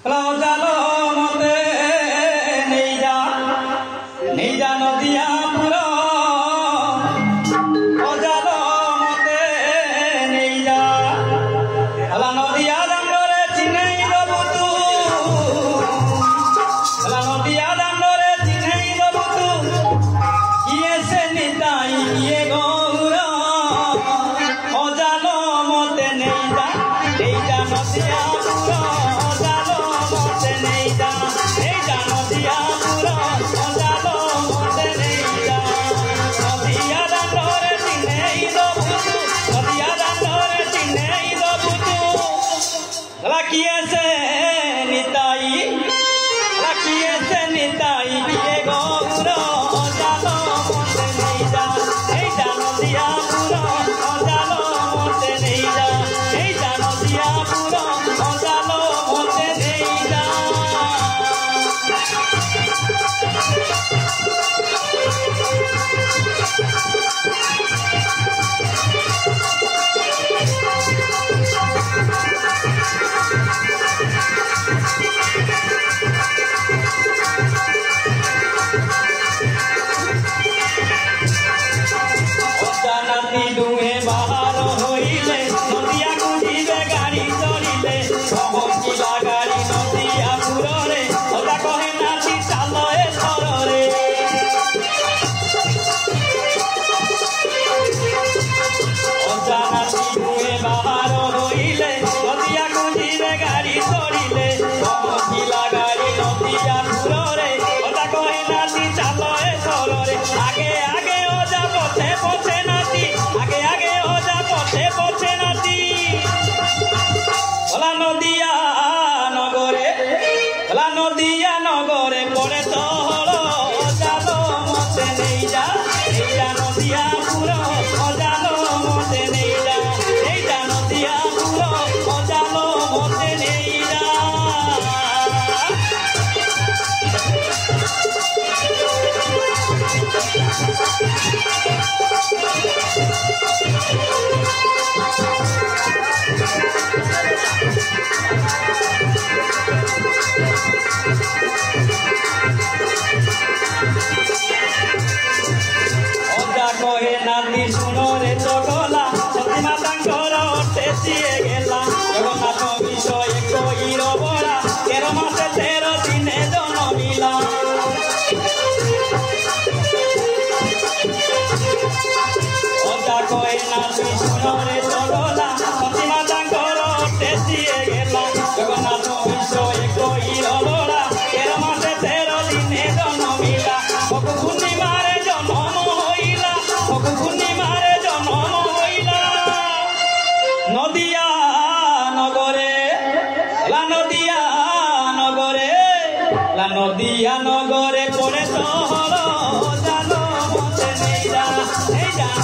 জালো মতে নেই যা নদিয়া পুরো জালো মতে নেই যা নদিয়া দান্ডরে চিনেই দেবু তু নদিয়া দান্ডরে চিনেই দেবু তু কিয়ে সে নিতাই কিয়ে গৌর জালো মতে নেই যা নদিয়া পুরো জালো মতে নেই যা নদিয়া পুরো জালো মতে নেই যা নদিয়া দান্ডরে চিনেই দেবু তু নদিয়া দান্ডরে চিনেই দেবু তু কিয়ে সে নিতাই কিয়ে গৌর জালো মতে নেই যা নদিয়া পুরো জালো মতে নেই যা নদিয়া পুরো জালো মতে নেই যা জানাতি দুহে বাহার হইলে নদিয়া কুঁজিবে গাড়ি চড়িলে ভগবতীলা গাড়ি নদিয়া পুররে ওটা কহে নাতি চালয়ে সররে জানাতি দুহে বাহার হইলে নদিয়া কুঁজিবে গাড়ি চড়িলে ভগবতীলা গাড়ি নদিয়া পুররে ওটা কহে নাতি চালয়ে সররে আগে আগে ওজা পথে পথে নাতি আগে আগে ওজা পথে পথে নাতি নদিয়া নগরে পড়ে তহল জালো মতে নেই যা নদিয়া পুরো জালো মতে নেই যা নদিয়া পুরো জালো মতে নেই যা কহে নাতি শুনরে চগলা সতীমা তাঙ্কর টেসিয়ে গেলা জগন্নাথ বিষয়ে কইর বড়া 13 মাসে 13 দিনে জন্মিলা কহে নাতি শুনরে চগলা সতীমা তাঙ্কর টেসিয়ে গেলা জগন্নাথ বিষয়ে কইর বড়া 13 মাসে 13 দিনে জন্মিলা পূর্ণিমারে জন্ম পূর্ণিমারে জন্ম হইলা নদিয়া নগরে পড়ে তহল জালো মতে নেই যা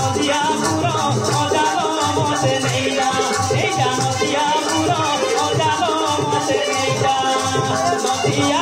নদিয়া পুরো জালো মতে নেই যা নদিয়া পুরো জালো মতে নেই যা নদিয়া